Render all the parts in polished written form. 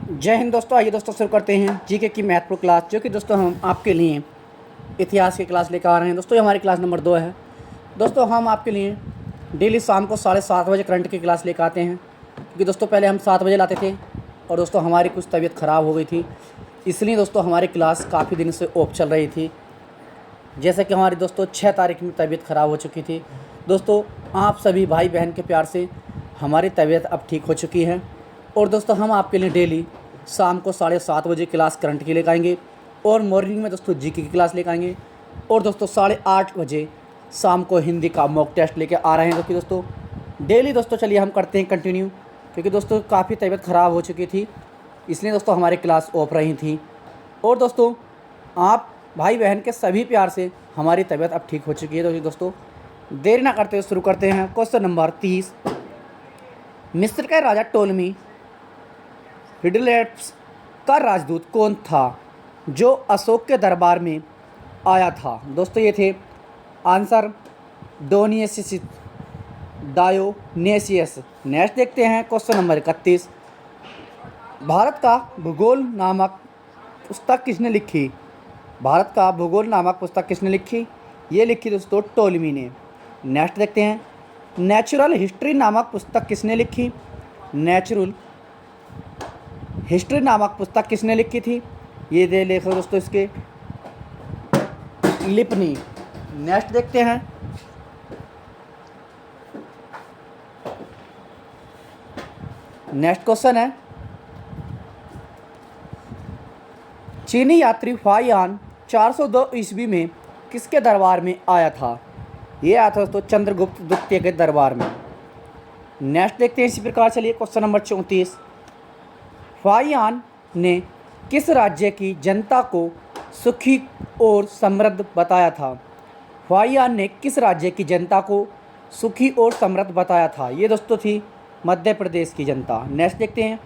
जय हिंद दोस्तों। आइए दोस्तों शुरू करते हैं जीके की महत्वपूर्ण क्लास, जो कि दोस्तों हम आपके लिए इतिहास की क्लास लेकर आ रहे हैं। दोस्तों ये हमारी क्लास नंबर 2 है। दोस्तों हम आपके लिए डेली शाम को 7:30 बजे करंट की क्लास लेकर आते हैं, क्योंकि दोस्तों पहले हम 7 बजे लाते थे और दोस्तों हमारी कुछ तबीयत ख़राब हो गई थी, इसलिए दोस्तों हमारी क्लास काफ़ी दिन से ऑफ चल रही थी। जैसे कि हमारी दोस्तों 6 तारीख में तबीयत ख़राब हो चुकी थी। दोस्तों आप सभी भाई बहन के प्यार से हमारी तबीयत अब ठीक हो चुकी है और दोस्तों हम आपके लिए डेली शाम को 7:30 बजे क्लास करंट की लेकर आएंगे और मॉर्निंग में दोस्तों जीके की क्लास लेकर आएंगे और दोस्तों 8:30 बजे शाम को हिंदी का मॉक टेस्ट लेकर आ रहे हैं। क्योंकि दोस्तों डेली दोस्तों चलिए हम करते हैं कंटिन्यू, क्योंकि दोस्तों काफ़ी तबीयत ख़राब हो चुकी थी, इसलिए दोस्तों हमारी क्लास ऑफ रही थी। और दोस्तों आप भाई बहन के सभी प्यार से हमारी तबीयत अब ठीक हो चुकी है। तो दोस्तों देर ना करते हुए शुरू करते हैं। क्वेश्चन नंबर 30, मिस्र के राजा टोलमी हिडलेट्स का राजदूत कौन था जो अशोक के दरबार में आया था? दोस्तों ये थे आंसर डोनियसिस डायोनेसियस। नेक्स्ट देखते हैं क्वेश्चन नंबर 31, भारत का भूगोल नामक पुस्तक किसने लिखी? भारत का भूगोल नामक पुस्तक किसने लिखी? ये लिखी दोस्तों टोलमी ने। नेक्स्ट देखते हैं, नेचुरल हिस्ट्री नामक पुस्तक किसने लिखी? नेचुरल हिस्ट्री नामक पुस्तक किसने लिखी थी? ये दे लेखक दोस्तों इसके लिपनी। नेक्स्ट देखते हैं, नेक्स्ट क्वेश्चन है, चीनी यात्री हुआयान 402 ईस्वी में किसके दरबार में आया था? ये आया था दोस्तों चंद्रगुप्त द्वितीय के दरबार में। नेक्स्ट देखते हैं इसी प्रकार। चलिए क्वेश्चन नंबर 34, हुआयान ने किस राज्य की जनता को सुखी और समृद्ध बताया था? हुआयान ने किस राज्य की जनता को सुखी और समृद्ध बताया था? ये दोस्तों थी मध्य प्रदेश की जनता। नेक्स्ट देखते हैं,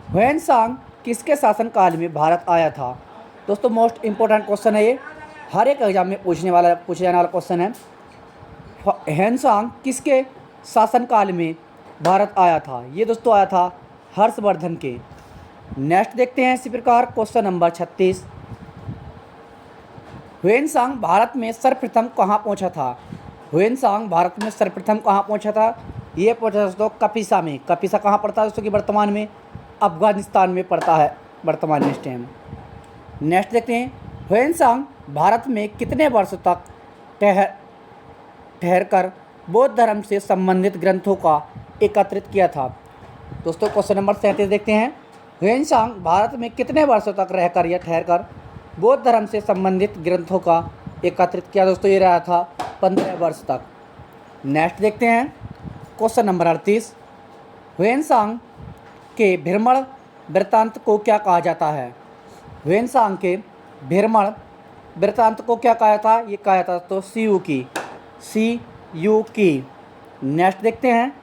ह्वेनसांग किसके शासनकाल में भारत आया था? दोस्तों मोस्ट इम्पोर्टेंट क्वेश्चन है ये, हर एक एग्जाम में पूछे जाने वाला क्वेश्चन है। ह्वेनसांग किसके शासनकाल में भारत आया था? ये दोस्तों आया था हर्षवर्धन के। नेक्स्ट देखते हैं इसी प्रकार क्वेश्चन नंबर 36, ह्वेनसांग भारत में सर्वप्रथम कहाँ पहुँचा था? ह्वेनसांग भारत में सर्वप्रथम कहाँ पहुँचा था? ये पहुँचा दोस्तों कपिसा में। कपिसा कहाँ पड़ता है दोस्तों कि वर्तमान में अफगानिस्तान में पड़ता है वर्तमान में इस टाइम। नेक्स्ट देखते हैं, ह्वेनसांग भारत में कितने वर्षों तक ठहर कर बौद्ध धर्म से संबंधित ग्रंथों का एकत्रित किया था? दोस्तों क्वेश्चन नंबर 37 देखते हैं, ह्वेनसांग भारत में कितने वर्षों तक रहकर या ठहरकर बौद्ध धर्म से संबंधित ग्रंथों का एकत्रित किया? दोस्तों ये रहा था 15 वर्ष तक। नेक्स्ट देखते हैं क्वेश्चन नंबर 38, ह्वेनसांग के भ्रमण वृत्तांत को क्या कहा जाता है? ह्वेनसांग के भ्रमण वृत्तांत को क्या कहा था? ये कहा जाता तो CU की। नेक्स्ट देखते हैं,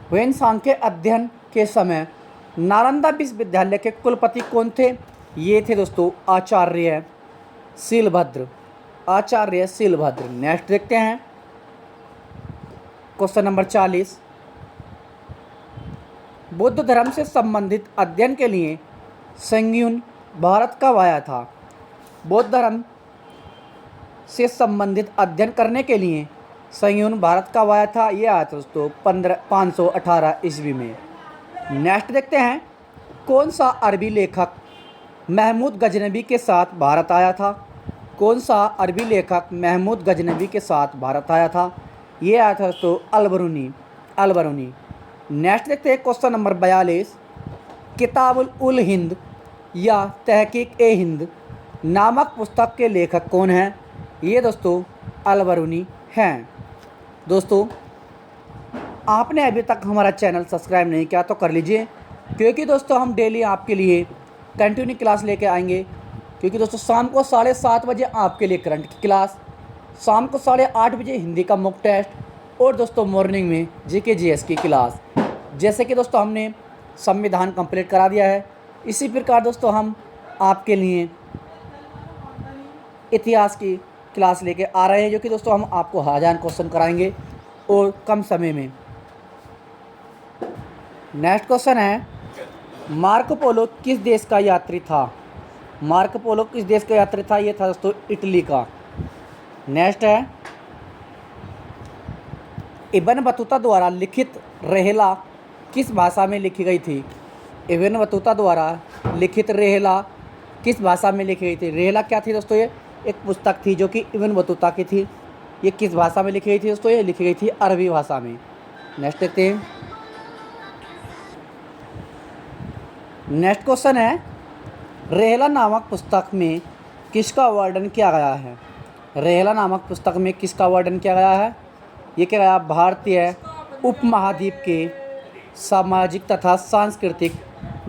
ह्वेनसांग के अध्ययन के समय नालंदा विश्वविद्यालय के कुलपति कौन थे? ये थे दोस्तों आचार्य शीलभद्र। नेक्स्ट देखते हैं क्वेश्चन नंबर 40, बौद्ध धर्म से संबंधित अध्ययन के लिए संgyun भारत कब आया था? बौद्ध धर्म से संबंधित अध्ययन करने के लिए संgyun भारत कब आया था? ये आया था दोस्तों 518 ईस्वी में। नेक्स्ट देखते हैं, कौन सा अरबी लेखक महमूद गजनबी के साथ भारत आया था? कौन सा अरबी लेखक महमूद गजनबी के साथ भारत आया था? ये आया था दोस्तों अलबरूनी। नेक्स्ट देखते हैं क्वेश्चन नंबर 42, किताबुल उल हिंद या तहकीक ए हिंद नामक पुस्तक के लेखक कौन हैं? ये दोस्तों अलबरूनी हैं। दोस्तों आपने अभी तक हमारा चैनल सब्सक्राइब नहीं किया तो कर लीजिए, क्योंकि दोस्तों हम डेली आपके लिए कंटिन्यू क्लास लेके आएंगे। क्योंकि दोस्तों शाम को 7:30 बजे आपके लिए करंट की क्लास, शाम को 8:30 बजे हिंदी का मॉक टेस्ट और दोस्तों मॉर्निंग में जीके जीएस की क्लास। जैसे कि दोस्तों हमने संविधान कंप्लीट करा दिया है, इसी प्रकार दोस्तों हम आपके लिए इतिहास की क्लास लेके आ रहे हैं, जो कि दोस्तों हम आपको 1000 क्वेश्चन कराएंगे और कम समय में। नेक्स्ट क्वेश्चन है, मार्को पोलो किस देश का यात्री था? मार्को पोलो किस देश का यात्री था? ये था दोस्तों इटली का। नेक्स्ट है, इब्न बतूता द्वारा लिखित रेहला किस भाषा में लिखी गई थी? इब्न बतूता द्वारा लिखित रेहला किस भाषा में लिखी गई थी? रेहला क्या थी दोस्तों? ये एक पुस्तक थी जो कि इब्न बतूता की थी। ये किस भाषा में लिखी गई थी दोस्तों? ये लिखी गई थी अरबी भाषा में। नेक्स्ट देखते हैं। नेक्स्ट क्वेश्चन है, रेहला नामक पुस्तक में किसका वर्णन किया गया है? रेहला नामक पुस्तक में किसका वर्णन किया गया है? ये क्या गया? भारतीय उपमहाद्वीप के सामाजिक तथा सांस्कृतिक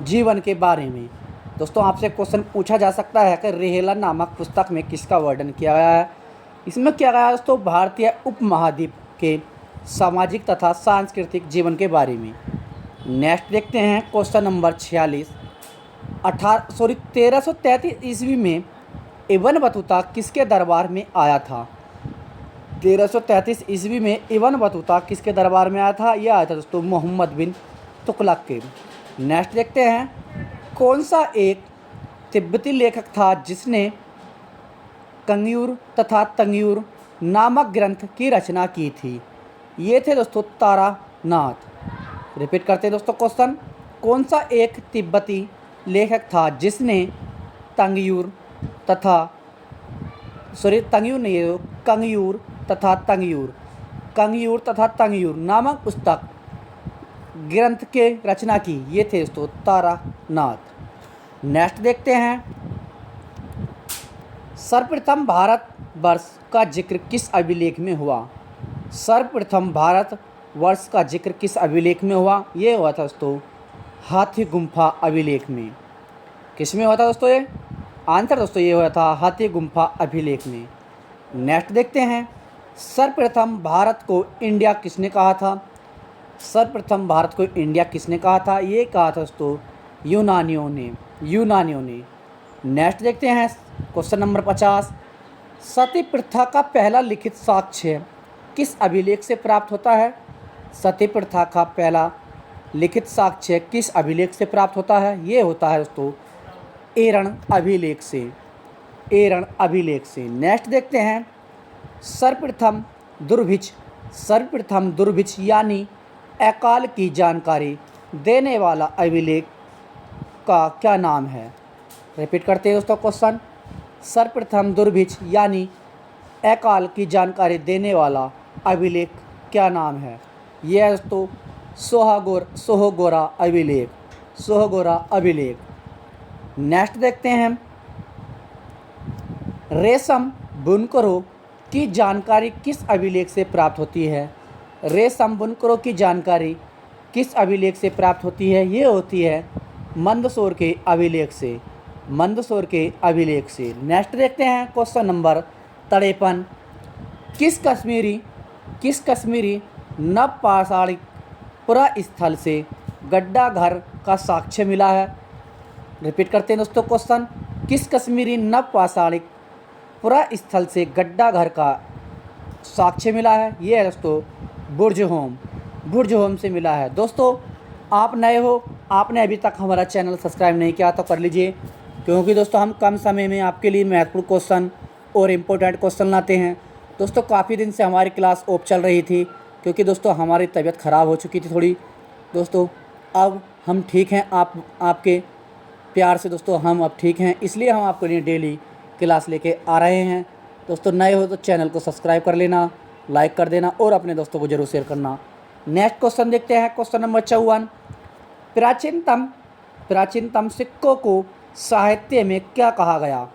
जीवन के बारे में। दोस्तों आपसे क्वेश्चन पूछा जा सकता है कि रेहला नामक पुस्तक में किसका वर्णन किया गया है? इसमें क्या गया है दोस्तों? भारतीय उपमहाद्वीप के सामाजिक तथा सांस्कृतिक जीवन के बारे में। नेक्स्ट देखते हैं क्वेश्चन नंबर 46। 1333 ईस्वी में इब्न बतूता किसके दरबार में आया था? 1333 ईस्वी में इब्न बतूता किसके दरबार में आया था? यह आया था दोस्तों मोहम्मद बिन तुगलक के। नेक्स्ट देखते हैं, कौन सा एक तिब्बती लेखक था जिसने कंग्यूर तथा तंग्यूर नामक ग्रंथ की रचना की थी? ये थे दोस्तों तारानाथ। रिपीट करते हैं दोस्तों क्वेश्चन, कौन सा एक तिब्बती लेखक था जिसने कंग्यूर तथा कंग्यूर तथा तंग्यूर नामक पुस्तक ग्रंथ के रचना की? ये थे दोस्तों तारानाथ। नेक्स्ट देखते हैं, सर्वप्रथम भारतवर्ष का जिक्र किस अभिलेख में हुआ? सर्वप्रथम भारतवर्ष का जिक्र किस अभिलेख में हुआ? ये हुआ था दोस्तों हाथी गुम्फा अभिलेख में। किस में हुआ था दोस्तों? ये आंसर दोस्तों ये हुआ था हाथी गुम्फा अभिलेख में। नेक्स्ट देखते हैं, सर्वप्रथम भारत को इंडिया किसने कहा था? सर्वप्रथम भारत को इंडिया किसने कहा था? ये कहा था दोस्तों यूनानियों ने। नेक्स्ट देखते हैं क्वेश्चन नंबर 50। सती प्रथा का पहला लिखित साक्ष्य किस अभिलेख से प्राप्त होता है? सती प्रथा का पहला लिखित साक्ष्य किस अभिलेख से प्राप्त होता है? ये होता है दोस्तों एरण अभिलेख से। नेक्स्ट देखते हैं, सर्वप्रथम दुर्भिक्ष यानी अकाल की जानकारी देने वाला अभिलेख का क्या नाम है? रिपीट करते हैं दोस्तों क्वेश्चन, सर्वप्रथम दुर्भिक्ष यानी अकाल की जानकारी देने वाला अभिलेख क्या नाम है? यह है दोस्तों सोहगोरा अभिलेख। नेक्स्ट देखते हैं, रेशम बुनकरों की जानकारी किस अभिलेख से प्राप्त होती है? रेशम बुनकरों की जानकारी किस अभिलेख से प्राप्त होती है? ये होती है मंदसौर के अभिलेख से। नेक्स्ट देखते हैं क्वेश्चन नंबर 53। किस कश्मीरी नवपाषाणिक पुरास्थल से गड्ढा घर का साक्ष्य मिला है? रिपीट करते हैं दोस्तों क्वेश्चन, किस कश्मीरी नवपाषाणिक पुरास्थल से गड्ढा घर का साक्ष्य मिला है? ये है दोस्तों बुर्ज होम से मिला है। दोस्तों आप नए हो, आपने अभी तक हमारा चैनल सब्सक्राइब नहीं किया तो कर लीजिए, क्योंकि दोस्तों हम कम समय में आपके लिए महत्वपूर्ण क्वेश्चन और इम्पोर्टेंट क्वेश्चन लाते हैं। दोस्तों काफ़ी दिन से हमारी क्लास ऑफ चल रही थी, क्योंकि दोस्तों हमारी तबीयत ख़राब हो चुकी थी थोड़ी। दोस्तों अब हम ठीक हैं, आपके प्यार से दोस्तों हम अब ठीक हैं, इसलिए हम आपके लिए डेली क्लास लेके आ रहे हैं। दोस्तों नए हो तो चैनल को सब्सक्राइब कर लेना, लाइक कर देना और अपने दोस्तों को जरूर शेयर करना। नेक्स्ट क्वेश्चन देखते हैं, क्वेश्चन नंबर 54। प्राचीनतम सिक्कों को साहित्य में क्या कहा गया?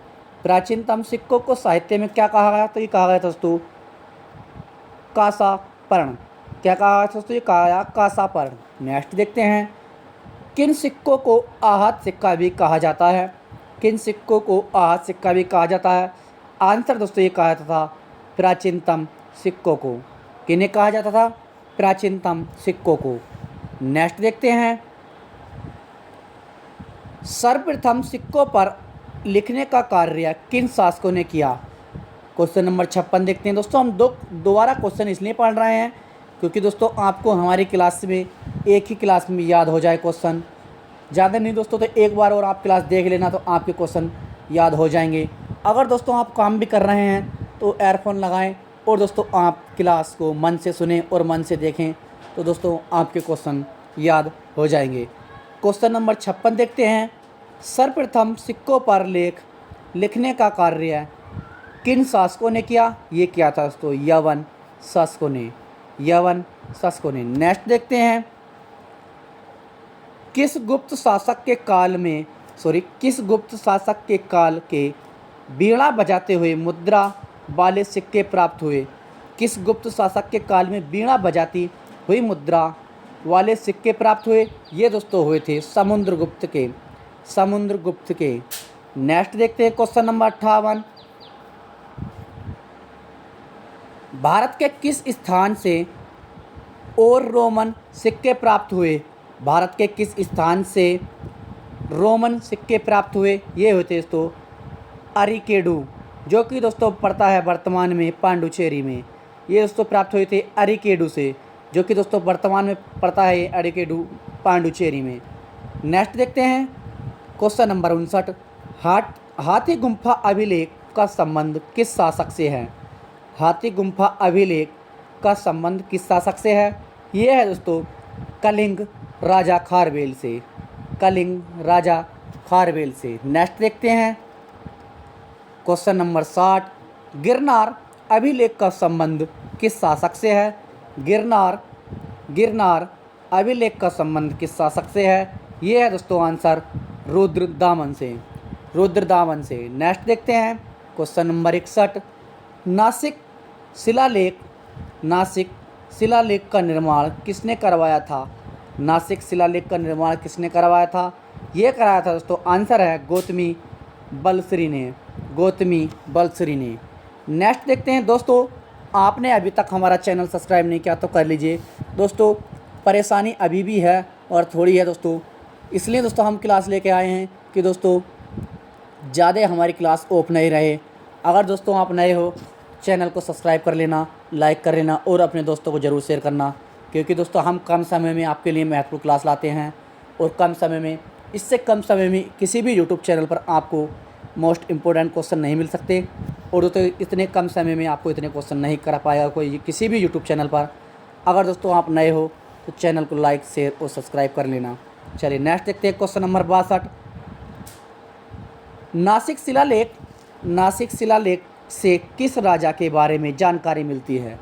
प्राचीनतम सिक्कों को साहित्य में क्या कहा गया? तो ये कहा गया था दोस्तों कांसापर्ण। क्या कहा गया दोस्तों? ये कहा गया कांसापर्ण। नेक्स्ट देखते हैं, किन सिक्कों को आहत सिक्का भी कहा जाता है? किन सिक्कों को आहत सिक्का भी कहा जाता है? आंसर दोस्तों ये कहा जाता था प्राचीनतम सिक्कों को। किन्हें कहा जाता था? प्राचीनतम सिक्कों को। नेक्स्ट देखते हैं, सर्वप्रथम सिक्कों पर लिखने का कार्य किन शासकों ने किया? क्वेश्चन नंबर 56 देखते हैं। दोस्तों हम दोबारा क्वेश्चन इसलिए पढ़ रहे हैं क्योंकि दोस्तों आपको हमारी क्लास में एक ही क्लास में याद हो जाए क्वेश्चन। ज़्यादा नहीं दोस्तों, तो एक बार और आप क्लास देख लेना तो आपके क्वेश्चन याद हो जाएंगे। अगर दोस्तों आप काम भी कर रहे हैं तो एयरफोन लगाएं और दोस्तों आप क्लास को मन से सुनें और मन से देखें, तो दोस्तों आपके क्वेश्चन याद हो जाएंगे। क्वेश्चन नंबर 56 देखते हैं। सर्वप्रथम सिक्कों पर लेख लिखने का कार्य किन शासकों ने किया? ये किया था दोस्तों यवन शासकों ने, यवन शासकों ने। नेक्स्ट देखते हैं। किस गुप्त शासक के काल के वीणा बजाते हुए मुद्रा वाले सिक्के प्राप्त हुए? किस गुप्त शासक के काल में वीणा बजाती हुई मुद्रा वाले सिक्के प्राप्त हुए? ये दोस्तों हुए थे समुद्रगुप्त के, समुद्रगुप्त के। नेक्स्ट देखते हैं क्वेश्चन नंबर 58। भारत के किस स्थान से और रोमन सिक्के प्राप्त हुए? भारत के किस स्थान से रोमन सिक्के प्राप्त हुए? ये होते दोस्तों अरिकेडू, जो कि दोस्तों पड़ता है वर्तमान में पांडुचेरी में। ये दोस्तों प्राप्त हुए थे अरिकेडू से, जो कि दोस्तों वर्तमान में पड़ता है अरिकेडू पांडुचेरी में। नेक्स्ट देखते हैं क्वेश्चन नंबर 59। हाथी गुम्फा अभिलेख का संबंध किस शासक से है? हाथी गुम्फा अभिलेख का संबंध किस शासक से है? ये है दोस्तों कलिंग राजा खारवेल से, कलिंग राजा खारवेल से। नेक्स्ट देखते हैं क्वेश्चन नंबर 60। गिरनार अभिलेख का संबंध किस शासक से है? गिरनार अभिलेख का संबंध किस शासक से है? ये है दोस्तों आंसर रुद्रदामन से, रुद्रदामन से। नेक्स्ट देखते हैं क्वेश्चन नंबर 61। नासिक शिलालेख का निर्माण किसने करवाया था? नासिक शिलालेख का निर्माण किसने करवाया था? ये कराया था दोस्तों, आंसर है गौतमी बलश्री ने, गौतमी बलश्री ने। नेक्स्ट देखते हैं दोस्तों। आपने अभी तक हमारा चैनल सब्सक्राइब नहीं किया तो कर लीजिए दोस्तों। परेशानी अभी भी है और थोड़ी है दोस्तों, इसलिए दोस्तों हम क्लास लेके आए हैं कि दोस्तों ज़्यादा हमारी क्लास ऑफ नहीं रहे। अगर दोस्तों आप नए हो, चैनल को सब्सक्राइब कर लेना, लाइक कर लेना और अपने दोस्तों को ज़रूर शेयर करना, क्योंकि दोस्तों हम कम समय में आपके लिए महत्वपूर्ण क्लास लाते हैं और कम समय में, इससे कम समय में किसी भी यूट्यूब चैनल पर आपको मोस्ट इम्पोर्टेंट क्वेश्चन नहीं मिल सकते। और दोस्तों इतने कम समय में आपको इतने क्वेश्चन नहीं कर पाएगा कोई किसी भी यूट्यूब चैनल पर। अगर दोस्तों आप नए हो तो चैनल को लाइक, शेयर और सब्सक्राइब कर लेना। चलिए नेक्स्ट देखते हैं क्वेश्चन नंबर 62। नासिक शिलालेख से किस राजा के बारे में जानकारी मिलती है?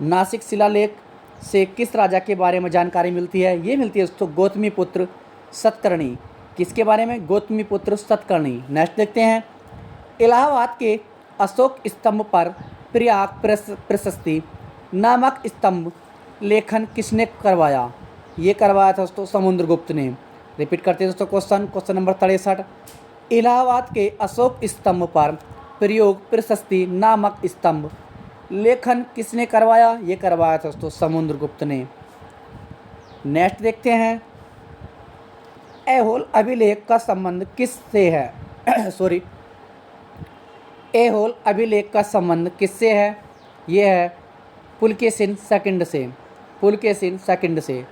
नासिक शिलालेख से किस राजा के बारे में जानकारी मिलती है? ये मिलती है दोस्तों गौतमीपुत्र सतकर्णी। किसके बारे में? गौतमीपुत्र सतकर्णी। नेक्स्ट देखते हैं। इलाहाबाद के अशोक स्तंभ पर प्रयाग प्रशस्ति नामक स्तंभ लेखन किसने करवाया? ये करवाया था दोस्तों समुद्रगुप्त ने। रिपीट करते हैं दोस्तों क्वेश्चन नंबर 63। इलाहाबाद के अशोक स्तंभ पर प्रयोग प्रशस्ति नामक स्तंभ लेखन किसने करवाया? ये करवाया था दोस्तों समुद्रगुप्त ने। नेक्स्ट देखते हैं। ऐहोल अभिलेख का संबंध किससे है? सॉरी, ऐहोल अभिलेख का संबंध किससे है? ये है पुलकेशिन सेकंड से, पुलकेशिन सेकंड से।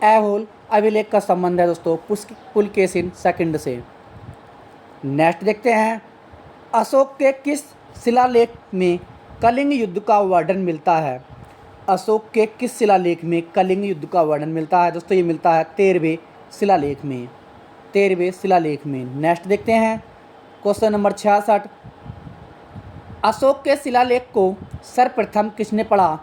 ऐहोल अभिलेख का संबंध है दोस्तों पुलकेशिन सेकंड से। नेक्स्ट देखते हैं। अशोक के किस शिलालेख में कलिंग युद्ध का वर्णन मिलता है? अशोक के किस शिलालेख में कलिंग युद्ध का वर्णन मिलता है? दोस्तों ये मिलता है 13वें शिलालेख में, 13वें शिलालेख में। नेक्स्ट देखते हैं क्वेश्चन नंबर 66। अशोक के शिलालेख को सर्वप्रथम किसने पढ़ा?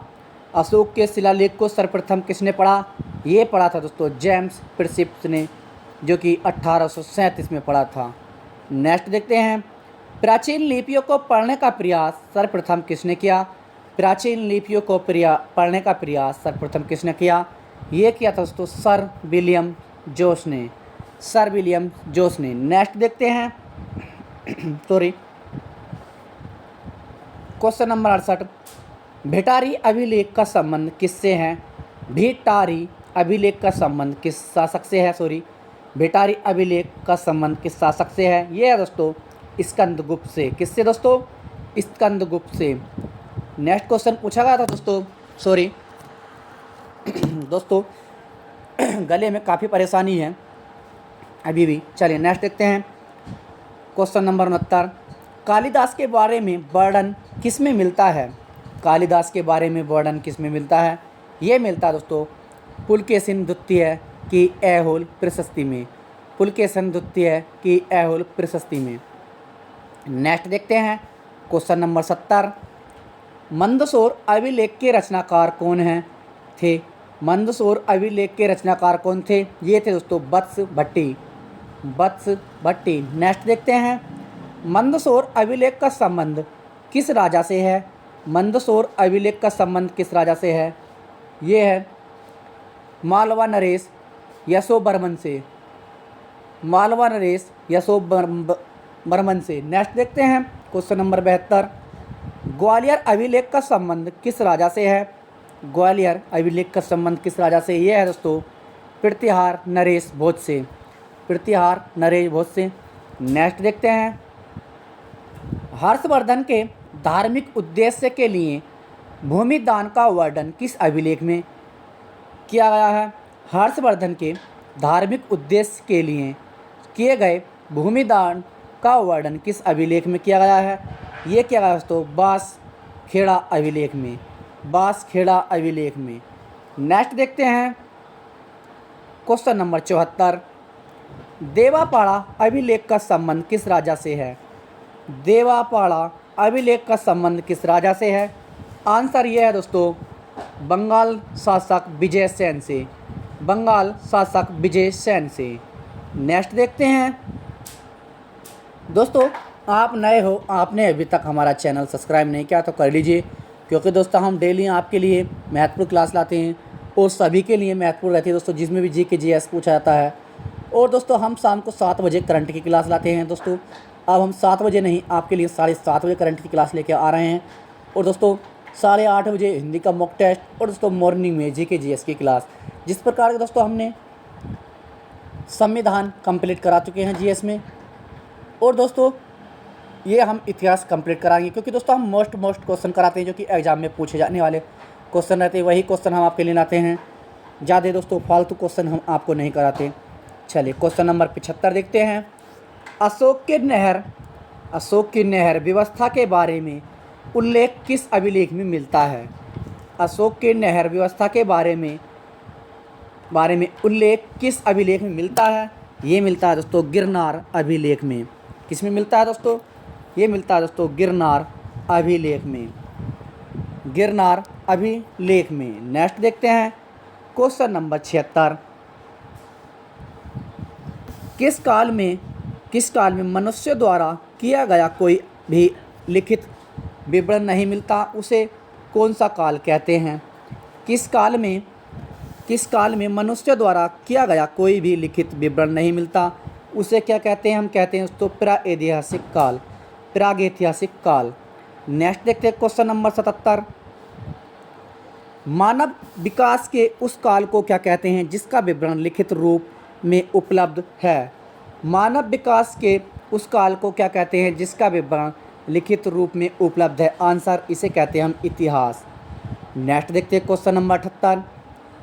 अशोक के शिलालेख को सर्वप्रथम किसने पढ़ा? ये पढ़ा था दोस्तों जेम्स प्रिंसिप्स ने, जो कि 1837 में पढ़ा था। नेक्स्ट देखते हैं। प्राचीन लिपियों को पढ़ने का प्रयास सर्वप्रथम किसने किया? प्राचीन लिपियों को पढ़ने का प्रयास सर्वप्रथम किसने किया? ये किया था दोस्तों सर विलियम जोस ने, सर विलियम जोस ने। नेक्स्ट देखते हैं सॉरी क्वेश्चन नंबर 68। भिटारी अभिलेख का संबंध किससे है? भिटारी अभिलेख का संबंध किस शासक से है? सॉरी, भिटारी अभिलेख का संबंध किस शासक से है? ये है दोस्तों स्कंदगुप्त से। किससे दोस्तों? स्कंदगुप्त से। नेक्स्ट क्वेश्चन पूछा गया था दोस्तों, सॉरी दोस्तों गले में काफ़ी परेशानी है अभी भी। चलिए नेक्स्ट देखते हैं क्वेश्चन नंबर 69। कालिदास के बारे में वर्णन किस में मिलता है? कालिदास के बारे में वर्णन किस में मिलता है? ये मिलता है दोस्तों पुलकेशिन द्वितीय की ऐहोल प्रशस्ति में। पुलकेशिन द्वितीय की ऐहोल प्रशस्ति में। नेक्स्ट देखते हैं क्वेश्चन नंबर 70। मंदसौर अभिलेख के रचनाकार कौन हैं थे? मंदसौर अभिलेख के रचनाकार कौन थे? ये थे दोस्तों वत्स भट्टी। वत्स भट्टी। नेक्स्ट देखते हैं मंदसौर अभिलेख का संबंध किस राजा से है? मंदसौर अभिलेख का संबंध किस राजा से है? ये है मालवा नरेश यशोवर्मन से। मालवा नरेश यशोवर्मन से। नेक्स्ट देखते हैं क्वेश्चन नंबर 72। ग्वालियर अभिलेख का संबंध किस राजा से है? ग्वालियर अभिलेख का संबंध किस राजा से? ये है दोस्तों प्रतिहार नरेश भोज से। प्रतिहार नरेश भोज से। नेक्स्ट देखते हैं हर्षवर्धन के धार्मिक उद्देश्य के लिए भूमि दान का वर्णन किस अभिलेख में किया गया है? हर्षवर्धन के धार्मिक उद्देश्य के लिए किए गए भूमि दान का वर्णन किस अभिलेख में किया गया है? ये किया गया दोस्तों बांसखेड़ा अभिलेख में। बांसखेड़ा अभिलेख में। नेक्स्ट देखते हैं क्वेश्चन नंबर 74। देवापाड़ा अभिलेख का संबंध किस राजा से है? देवापाड़ा अभिलेख का संबंध किस राजा से है? आंसर ये है दोस्तों बंगाल शासक विजय सेन से। बंगाल शासक विजय सेन से। नेक्स्ट देखते हैं दोस्तों आप नए हो, आपने अभी तक हमारा चैनल सब्सक्राइब नहीं किया तो कर लीजिए, क्योंकि दोस्तों हम डेली आपके लिए महत्वपूर्ण क्लास लाते हैं और सभी के लिए महत्वपूर्ण रहती है दोस्तों, जिसमें भी जीके जीएस पूछा जाता है। और दोस्तों हम शाम को 7 बजे करंट की क्लास लाते हैं दोस्तों। अब हम 7 बजे नहीं, आपके लिए 7:30 बजे करंट की क्लास लेकर आ रहे हैं। और दोस्तों 8:30 बजे हिंदी का मॉक टेस्ट और दोस्तों मॉर्निंग में जीके जीएस की क्लास। जिस प्रकार के दोस्तों हमने संविधान कंप्लीट करा चुके हैं जीएस में, और दोस्तों ये हम इतिहास कंप्लीट कराएंगे, क्योंकि दोस्तों हम मोस्ट क्वेश्चन कराते हैं जो कि एग्जाम में पूछे जाने वाले क्वेश्चन रहते हैं, वही क्वेश्चन हम आपके लिए लाते हैं। ज़्यादा दोस्तों फालतू क्वेश्चन हम आपको नहीं कराते। चलिए क्वेश्चन नंबर 75 देखते हैं। अशोक की नहर व्यवस्था के बारे में उल्लेख किस अभिलेख में मिलता है? अशोक की नहर व्यवस्था के बारे में उल्लेख किस अभिलेख में मिलता है? ये मिलता है दोस्तों गिरनार अभिलेख में। किस में मिलता है दोस्तों? ये मिलता है दोस्तों गिरनार अभिलेख में। गिरनार अभिलेख में। नेक्स्ट देखते हैं क्वेश्चन नंबर 76। किस काल में मनुष्य द्वारा किया गया कोई भी लिखित विवरण नहीं मिलता, उसे कौन सा काल कहते हैं? किस काल में मनुष्य द्वारा किया गया कोई भी लिखित विवरण नहीं मिलता, उसे क्या कहते हैं? हम कहते हैं दोस्तों प्रागैतिहासिक काल। प्रागैतिहासिक काल। नेक्स्ट देखते हैं क्वेश्चन नंबर 77। मानव विकास के उस काल को क्या कहते हैं जिसका विवरण लिखित रूप में उपलब्ध है? मानव विकास के उस काल को क्या कहते हैं जिसका विवरण लिखित रूप में उपलब्ध है? आंसर इसे कहते हैं हम इतिहास। नेक्स्ट देखते हैं क्वेश्चन नंबर 78।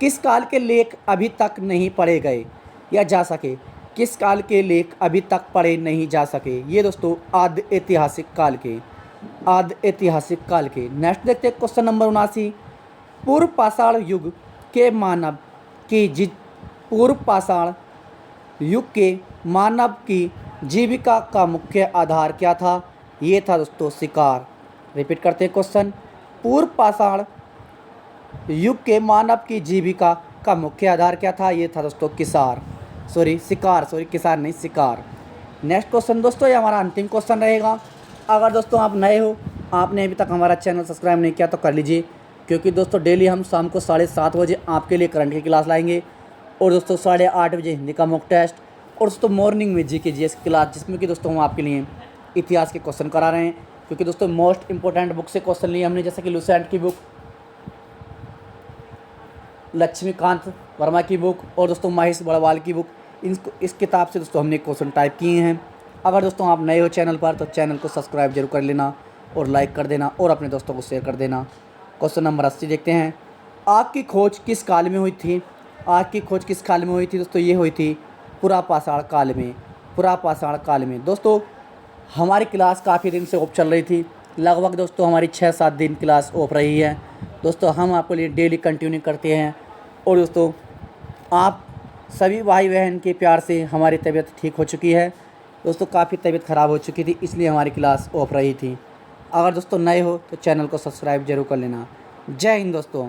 किस काल के लेख अभी तक नहीं पढ़े गए या जा सके? किस काल के लेख अभी तक पढ़े नहीं जा सके? ये दोस्तों आद्य ऐतिहासिक काल के। नेक्स्ट देखते हैं क्वेश्चन नंबर 79। पूर्व पाषाण युग के मानव की जीविका का मुख्य आधार क्या था? ये था दोस्तों शिकार। रिपीट करते हैं क्वेश्चन। पूर्व पाषाण युग के मानव की जीविका का मुख्य आधार क्या था? ये था दोस्तों किसार नहीं, शिकार। नेक्स्ट क्वेश्चन दोस्तों ये हमारा अंतिम क्वेश्चन रहेगा। अगर दोस्तों आप नए हो, आपने अभी तक हमारा चैनल सब्सक्राइब नहीं किया तो कर लीजिए, क्योंकि दोस्तों डेली हम शाम को 7:30 बजे आपके लिए करंट की क्लास लाएंगे, और दोस्तों 8:30 बजे हिंदी का मॉक टेस्ट, और दोस्तों मॉर्निंग में जीके जीएस की क्लास, जिसमें कि दोस्तों हम आपके लिए इतिहास के क्वेश्चन करा रहे हैं। क्योंकि दोस्तों मोस्ट इंपॉर्टेंट बुक से क्वेश्चन लिए हमने, जैसे कि लुसेंट की बुक, लक्ष्मीकांत वर्मा की बुक और दोस्तों महेश बड़वाल की बुक। इस किताब से दोस्तों हमने क्वेश्चन टाइप किए हैं। अगर दोस्तों आप नए हो चैनल पर तो चैनल को सब्सक्राइब जरूर कर लेना और लाइक कर देना और अपने दोस्तों को शेयर कर देना। क्वेश्चन नंबर 80 देखते हैं। आग की खोज किस काल में हुई थी? आग की खोज किस काल में हुई थी दोस्तों? ये हुई थी पुरापाषाण काल में, पुरापाषाण काल में। दोस्तों हमारी क्लास काफ़ी दिन से ऑफ चल रही थी, लगभग दोस्तों हमारी 6-7 दिन क्लास ऑफ रही है। दोस्तों हम आपके लिए डेली कंटिन्यू करते हैं, और दोस्तों आप सभी भाई बहन के प्यार से हमारी तबीयत ठीक हो चुकी है। दोस्तों काफ़ी तबीयत ख़राब हो चुकी थी, इसलिए हमारी क्लास ऑफ रही थी। अगर दोस्तों नए हो तो चैनल को सब्सक्राइब जरूर कर लेना। जय हिंद दोस्तों।